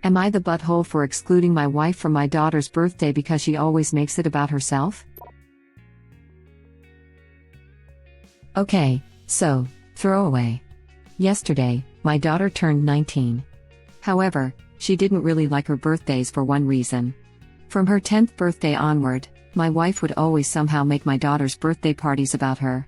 Am I the butthole for excluding my wife from my daughter's birthday because she always makes it about herself? Okay, so, throwaway. Yesterday, my daughter turned 19. However, she didn't really like her birthdays for one reason. From her 10th birthday onward, my wife would always somehow make my daughter's birthday parties about her.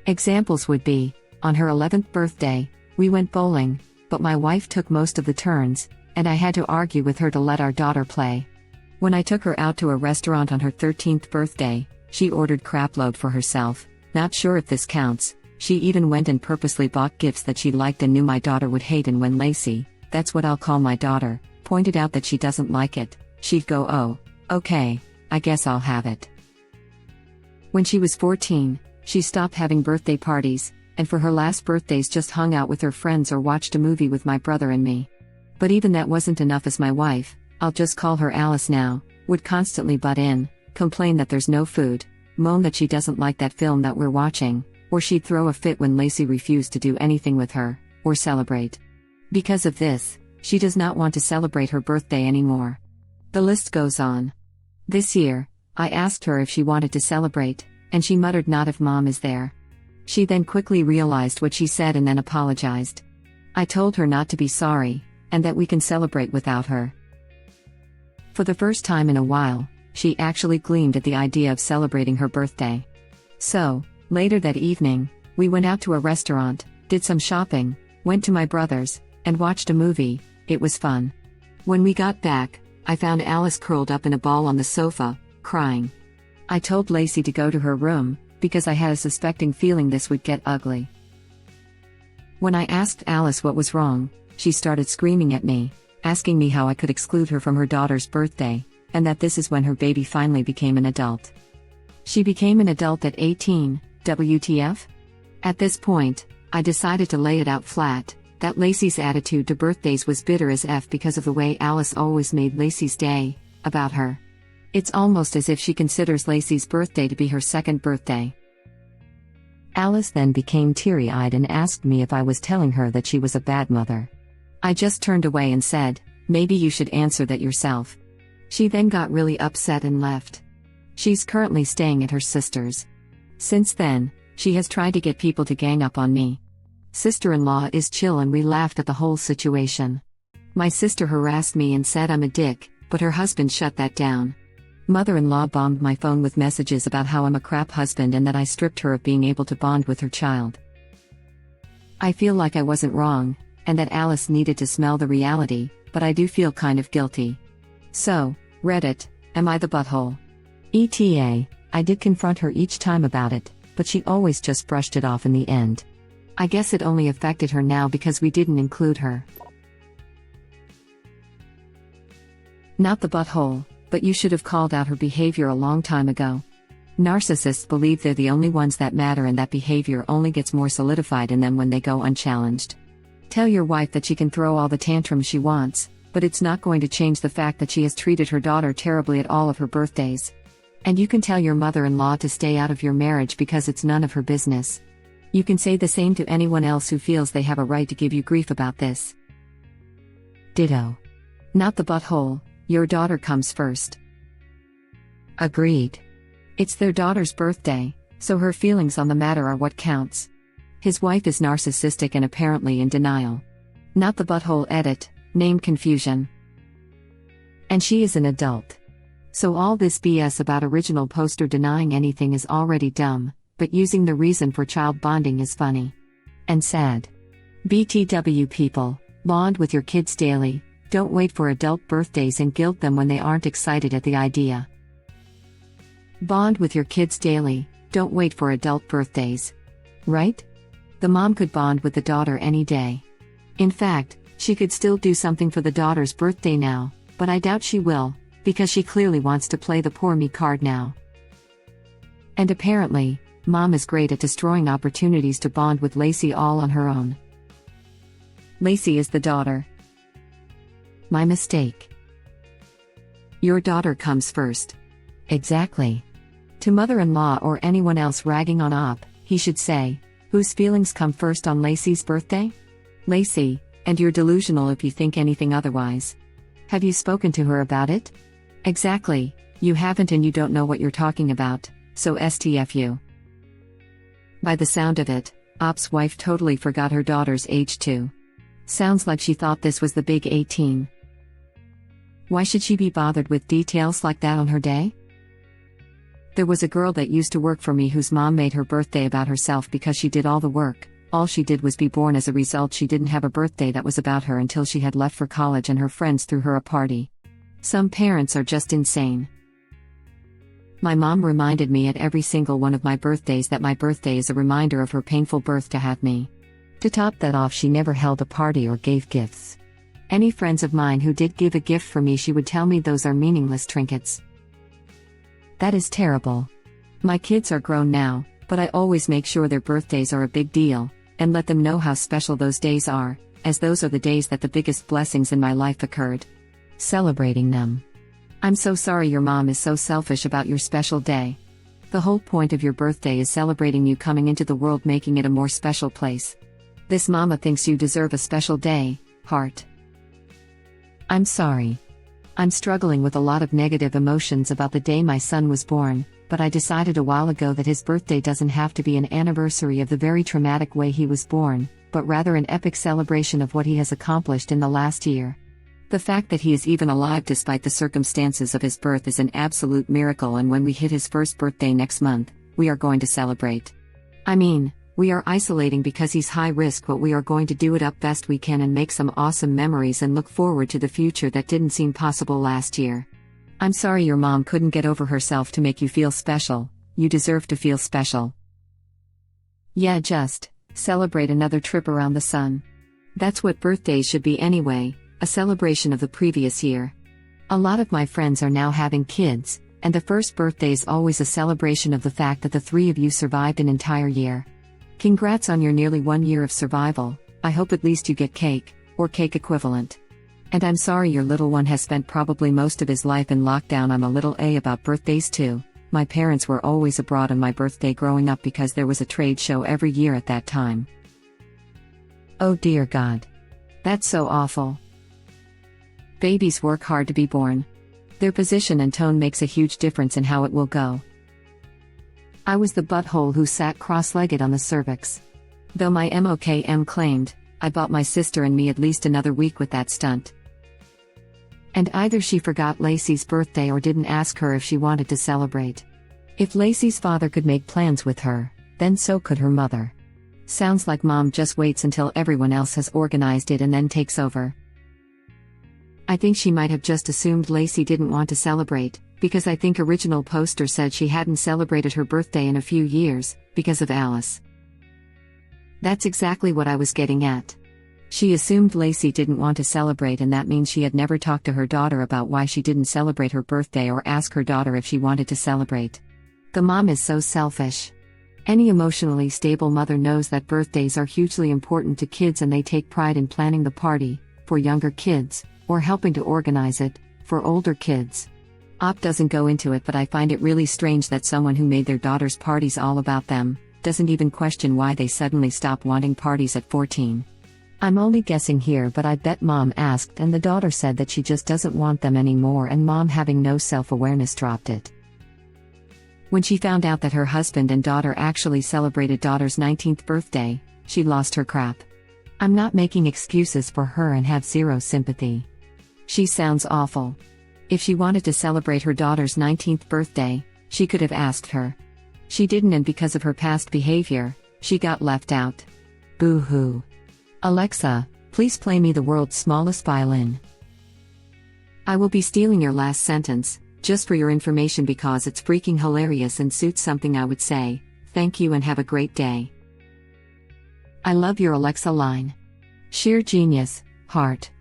Examples would be, on her 11th birthday, we went bowling, but my wife took most of the turns, and I had to argue with her to let our daughter play. When I took her out to a restaurant on her 13th birthday, she ordered crapload for herself. Not sure if this counts. She even went and purposely bought gifts that she liked and knew my daughter would hate, and when Lacey, that's what I'll call my daughter, pointed out that she doesn't like it, she'd go, "Oh, okay, I guess I'll have it." When she was 14, she stopped having birthday parties, and for her last birthdays just hung out with her friends or watched a movie with my brother and me. But even that wasn't enough, as my wife, I'll just call her Alice now, would constantly butt in, complain that there's no food, moan that she doesn't like that film that we're watching, or she'd throw a fit when Lacey refused to do anything with her, or celebrate. Because of this, she does not want to celebrate her birthday anymore. The list goes on. This year, I asked her if she wanted to celebrate, and she muttered, "Not if Mom is there." She then quickly realized what she said and then apologized. I told her not to be sorry, and that we can celebrate without her. For the first time in a while, she actually gleamed at the idea of celebrating her birthday. So, later that evening, we went out to a restaurant, did some shopping, went to my brother's, and watched a movie. It was fun. When we got back, I found Alice curled up in a ball on the sofa, crying. I told Lacey to go to her room, because I had a suspecting feeling this would get ugly. When I asked Alice what was wrong, she started screaming at me, asking me how I could exclude her from her daughter's birthday, and that this is when her baby finally became an adult. She became an adult at 18, WTF? At this point, I decided to lay it out flat, that Lacey's attitude to birthdays was bitter as F because of the way Alice always made Lacey's day about her. It's almost as if she considers Lacey's birthday to be her second birthday. Alice then became teary-eyed and asked me if I was telling her that she was a bad mother. I just turned away and said, "Maybe you should answer that yourself." She then got really upset and left. She's currently staying at her sister's. Since then, she has tried to get people to gang up on me. Sister-in-law is chill and we laughed at the whole situation. My sister harassed me and said I'm a dick, but her husband shut that down. Mother-in-law bombed my phone with messages about how I'm a crap husband and that I stripped her of being able to bond with her child. I feel like I wasn't wrong, and that Alice needed to smell the reality, but I do feel kind of guilty. So, Reddit, am I the butthole? ETA, I did confront her each time about it, but she always just brushed it off in the end. I guess it only affected her now because we didn't include her. Not the butthole, but you should have called out her behavior a long time ago. Narcissists believe they're the only ones that matter, and that behavior only gets more solidified in them when they go unchallenged. Tell your wife that she can throw all the tantrums she wants, but it's not going to change the fact that she has treated her daughter terribly at all of her birthdays. And you can tell your mother-in-law to stay out of your marriage because it's none of her business. You can say the same to anyone else who feels they have a right to give you grief about this. Ditto. Not the butthole, your daughter comes first. Agreed. It's their daughter's birthday, so her feelings on the matter are what counts. His wife is narcissistic and apparently in denial. Not the butthole edit, name confusion. And she is an adult. So all this BS about original poster denying anything is already dumb, but using the reason for child bonding is funny. And sad. BTW people, bond with your kids daily, don't wait for adult birthdays and guilt them when they aren't excited at the idea. Bond with your kids daily, don't wait for adult birthdays. Right? The mom could bond with the daughter any day. In fact, she could still do something for the daughter's birthday now, but I doubt she will, because she clearly wants to play the poor me card now. And apparently, mom is great at destroying opportunities to bond with Lacey all on her own. Lacey is the daughter. My mistake. Your daughter comes first. Exactly. To mother-in-law or anyone else ragging on op, he should say, whose feelings come first on Lacey's birthday? Lacey, And you're delusional if you think anything otherwise. Have you spoken to her about it? Exactly, you haven't and you don't know what you're talking about, so STFU. By the sound of it, Op's wife totally forgot her daughter's age too. Sounds like she thought this was the big 18. Why should she be bothered with details like that on her day? There was a girl that used to work for me whose mom made her birthday about herself because she did all the work. All she did was be born. As a result, she didn't have a birthday that was about her until she had left for college and her friends threw her a party. Some parents are just insane. My mom reminded me at every single one of my birthdays that my birthday is a reminder of her painful birth to have me. To top that off, she never held a party or gave gifts. Any friends of mine who did give a gift for me, she would tell me those are meaningless trinkets. That is terrible. My kids are grown now, but I always make sure their birthdays are a big deal, and let them know how special those days are, as those are the days that the biggest blessings in my life occurred. Celebrating them. I'm so sorry your mom is so selfish about your special day. The whole point of your birthday is celebrating you coming into the world, making it a more special place. This mama thinks you deserve a special day, heart. I'm sorry. I'm struggling with a lot of negative emotions about the day my son was born, but I decided a while ago that his birthday doesn't have to be an anniversary of the very traumatic way he was born, but rather an epic celebration of what he has accomplished in the last year. The fact that he is even alive despite the circumstances of his birth is an absolute miracle, and when we hit his first birthday next month, we are going to celebrate. I mean, we are isolating because he's high risk, but we are going to do it up best we can and make some awesome memories and look forward to the future that didn't seem possible last year. I'm sorry your mom couldn't get over herself to make you feel special. You deserve to feel special. Yeah, just celebrate another trip around the sun. That's what birthdays should be anyway, a celebration of the previous year. A lot of my friends are now having kids, and the first birthday is always a celebration of the fact that the three of you survived an entire year. Congrats on your nearly 1 year of survival. I hope at least you get cake, or cake equivalent. And I'm sorry your little one has spent probably most of his life in lockdown. I'm a little about birthdays too. My parents were always abroad on my birthday growing up because there was a trade show every year at that time. Oh dear God. That's so awful. Babies work hard to be born. Their position and tone makes a huge difference in how it will go. I was the butthole who sat cross-legged on the cervix. Though my MOKM claimed, I bought my sister and me at least another week with that stunt. And either she forgot Lacey's birthday or didn't ask her if she wanted to celebrate. If Lacey's father could make plans with her, then so could her mother. Sounds like mom just waits until everyone else has organized it and then takes over. I think she might have just assumed Lacey didn't want to celebrate, because I think original poster said she hadn't celebrated her birthday in a few years, because of Alice. That's exactly what I was getting at. She assumed Lacey didn't want to celebrate, and that means she had never talked to her daughter about why she didn't celebrate her birthday or ask her daughter if she wanted to celebrate. The mom is so selfish. Any emotionally stable mother knows that birthdays are hugely important to kids and they take pride in planning the party, for younger kids, or helping to organize it, for older kids. Op doesn't go into it, but I find it really strange that someone who made their daughter's parties all about them, doesn't even question why they suddenly stopped wanting parties at 14. I'm only guessing here, but I bet mom asked and the daughter said that she just doesn't want them anymore, and mom, having no self-awareness, dropped it. When she found out that her husband and daughter actually celebrated daughter's 19th birthday, she lost her crap. I'm not making excuses for her and have zero sympathy. She sounds awful. If she wanted to celebrate her daughter's 19th birthday, she could have asked her. She didn't, and because of her past behavior, she got left out. Boo-hoo. Alexa, please play me the world's smallest violin. I will be stealing your last sentence, just for your information, because it's freaking hilarious and suits something I would say. Thank you and have a great day. I love your Alexa line. Sheer genius, heart,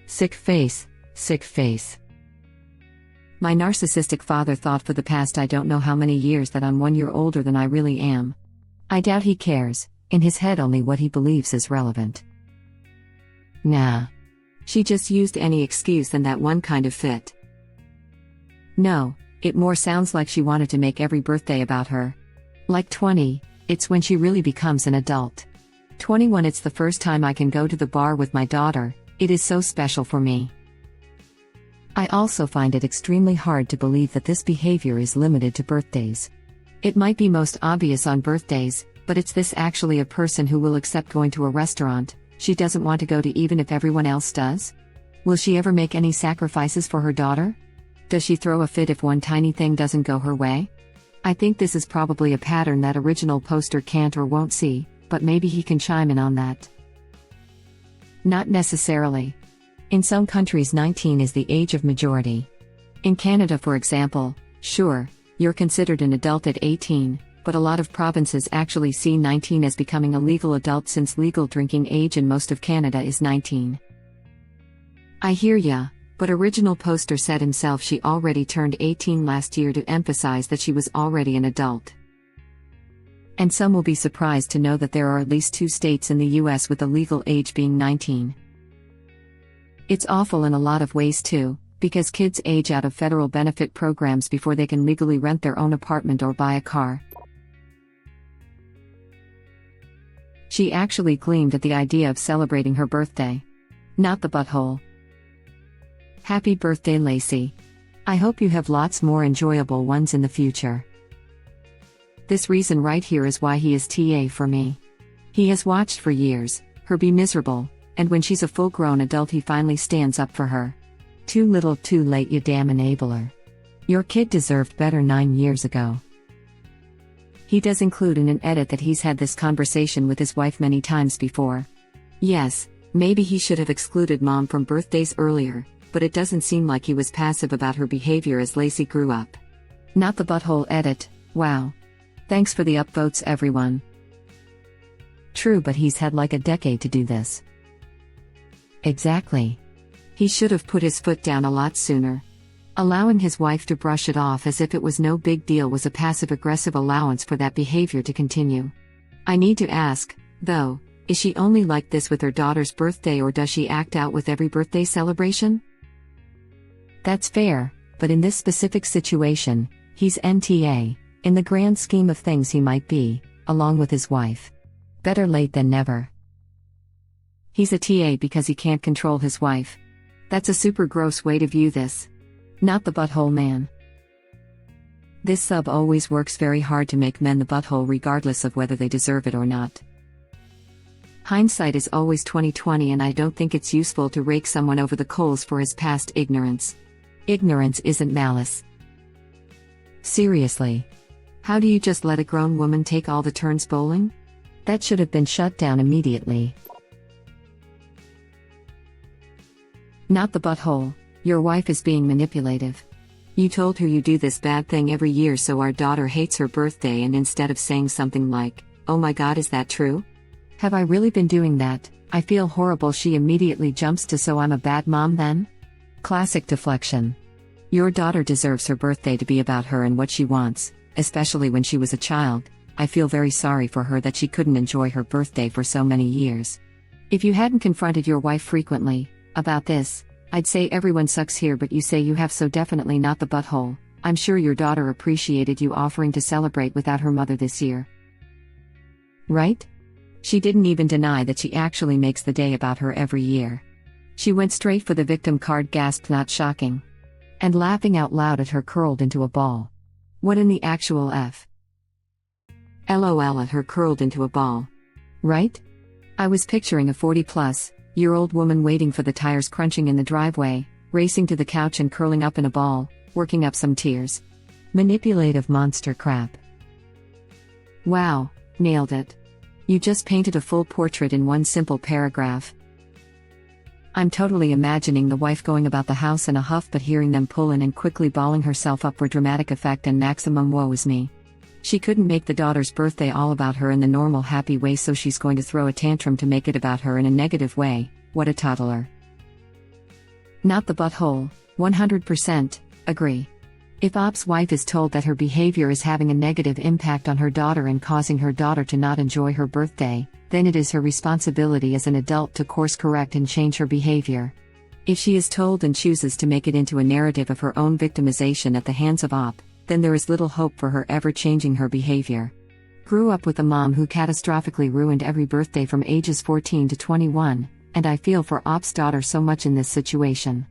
sick face, sick face. My narcissistic father thought for the past I don't know how many years that I'm 1 year older than I really am. I doubt he cares, in his head only what he believes is relevant. Nah. She just used any excuse than that one kind of fit. No, it more sounds like she wanted to make every birthday about her. Like 20, it's when she really becomes an adult. 21 It's the first time I can go to the bar with my daughter, it is so special for me. I also find it extremely hard to believe that this behavior is limited to birthdays. It might be most obvious on birthdays, but it's this actually a person who will accept going to a restaurant she doesn't want to go to even if everyone else does? Will she ever make any sacrifices for her daughter? Does she throw a fit if one tiny thing doesn't go her way? I think this is probably a pattern that original poster can't or won't see, but maybe he can chime in on that. Not necessarily. In some countries 19 is the age of majority. In Canada for example, sure, you're considered an adult at 18, but a lot of provinces actually see 19 as becoming a legal adult since legal drinking age in most of Canada is 19. I hear ya, but original poster said himself she already turned 18 last year to emphasize that she was already an adult. And some will be surprised to know that there are at least 2 states in the US with the legal age being 19. It's awful in a lot of ways too, because kids age out of federal benefit programs before they can legally rent their own apartment or buy a car. She actually gleamed at the idea of celebrating her birthday. Not the butthole. Happy birthday, Lacey. I hope you have lots more enjoyable ones in the future. This reason right here is why he is TA for me. He has watched for years, her be miserable, and when she's a full-grown adult he finally stands up for her. Too little too late, you damn enabler. Your kid deserved better 9 years ago. He does include in an edit that he's had this conversation with his wife many times before. Yes, maybe he should have excluded mom from birthdays earlier, but it doesn't seem like he was passive about her behavior as Lacey grew up. Not the butthole edit, wow. Thanks for the upvotes everyone. True, but he's had like a decade to do this. Exactly. He should have put his foot down a lot sooner. Allowing his wife to brush it off as if it was no big deal was a passive-aggressive allowance for that behavior to continue. I need to ask, though, is she only like this with her daughter's birthday or does she act out with every birthday celebration? That's fair, but in this specific situation, he's NTA, in the grand scheme of things he might be, along with his wife. Better late than never. He's a TA because he can't control his wife. That's a super gross way to view this. Not the butthole man. This sub always works very hard to make men the butthole regardless of whether they deserve it or not. Hindsight is always 20/20 and I don't think it's useful to rake someone over the coals for his past ignorance. Ignorance isn't malice. Seriously. How do you just let a grown woman take all the turns bowling? That should have been shut down immediately. Not the butthole. Your wife is being manipulative. You told her you do this bad thing every year so our daughter hates her birthday, and instead of saying something like, "Oh my god, is that true? Have I really been doing that? I feel horrible," she immediately jumps to, "So I'm a bad mom then?" Classic deflection. Your daughter deserves her birthday to be about her and what she wants, especially when she was a child. I feel very sorry for her that she couldn't enjoy her birthday for so many years. If you hadn't confronted your wife frequently about this, I'd say everyone sucks here, but you say you have, so definitely not the butthole. I'm sure your daughter appreciated you offering to celebrate without her mother this year. Right? She didn't even deny that she actually makes the day about her every year. She went straight for the victim card, gasped, "Not shocking." And laughing out loud at her curled into a ball. What in the actual F? LOL at her curled into a ball. Right? I was picturing a 40-plus-year-old woman waiting for the tires crunching in the driveway, racing to the couch and curling up in a ball, working up some tears. Manipulative monster crap. Wow, nailed it. You just painted a full portrait in one simple paragraph. I'm totally imagining the wife going about the house in a huff but hearing them pull in and quickly balling herself up for dramatic effect and maximum woe is me. She couldn't make the daughter's birthday all about her in the normal happy way, so she's going to throw a tantrum to make it about her in a negative way. What a toddler. Not the butthole. 100% agree. If Op's wife is told that her behavior is having a negative impact on her daughter and causing her daughter to not enjoy her birthday, then it is her responsibility as an adult to course correct and change her behavior. If she is told and chooses to make it into a narrative of her own victimization at the hands of Op, then there is little hope for her ever changing her behavior. Grew up with a mom who catastrophically ruined every birthday from ages 14 to 21, and I feel for Op's daughter so much in this situation.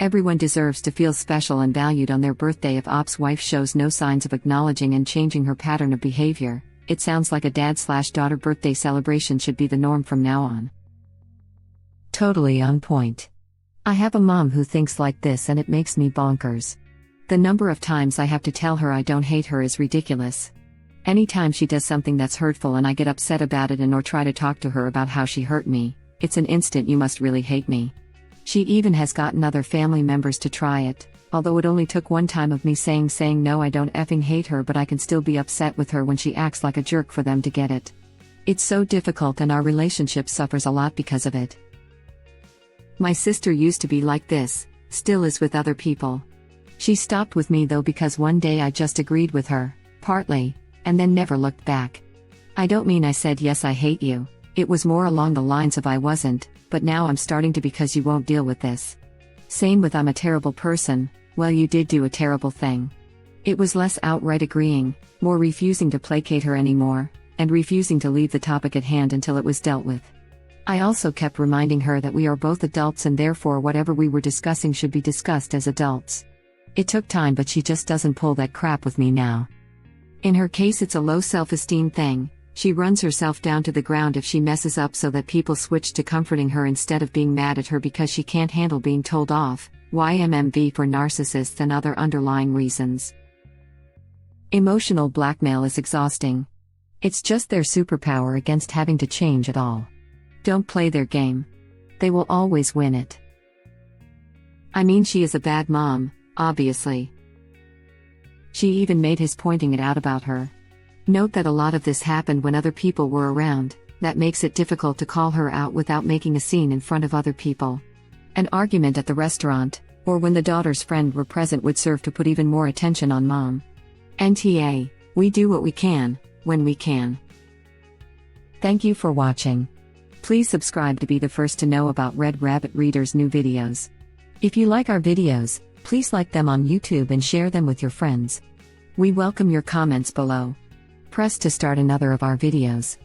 Everyone deserves to feel special and valued on their birthday. If Op's wife shows no signs of acknowledging and changing her pattern of behavior, it sounds like a dad/daughter birthday celebration should be the norm from now on. Totally on point. I have a mom who thinks like this and it makes me bonkers. The number of times I have to tell her I don't hate her is ridiculous. Anytime she does something that's hurtful and I get upset about it or try to talk to her about how she hurt me, it's an instant "you must really hate me." She even has gotten other family members to try it, although it only took one time of me saying no, I don't effing hate her, but I can still be upset with her when she acts like a jerk for them to get it. It's so difficult and our relationship suffers a lot because of it. My sister used to be like this, still is with other people. She stopped with me though because one day I just agreed with her, partly, and then never looked back. I don't mean I said yes I hate you, it was more along the lines of I wasn't, but now I'm starting to because you won't deal with this. Same with I'm a terrible person, well you did do a terrible thing. It was less outright agreeing, more refusing to placate her anymore, and refusing to leave the topic at hand until it was dealt with. I also kept reminding her that we are both adults and therefore whatever we were discussing should be discussed as adults. It took time but she just doesn't pull that crap with me now. In her case it's a low self-esteem thing. She runs herself down to the ground if she messes up so that people switch to comforting her instead of being mad at her because she can't handle being told off. YMMV for narcissists and other underlying reasons. Emotional blackmail is exhausting. It's just their superpower against having to change at all. Don't play their game. They will always win it. I mean, she is a bad mom, obviously. She even made his pointing it out about her. Note that a lot of this happened when other people were around. That makes it difficult to call her out without making a scene in front of other people. An argument at the restaurant, or when the daughter's friend were present would serve to put even more attention on mom. NTA, we do what we can, when we can. Thank you for watching. Please subscribe to be the first to know about Red Rabbit Reader's new videos. If you like our videos, please like them on YouTube and share them with your friends. We welcome your comments below. Press to start another of our videos.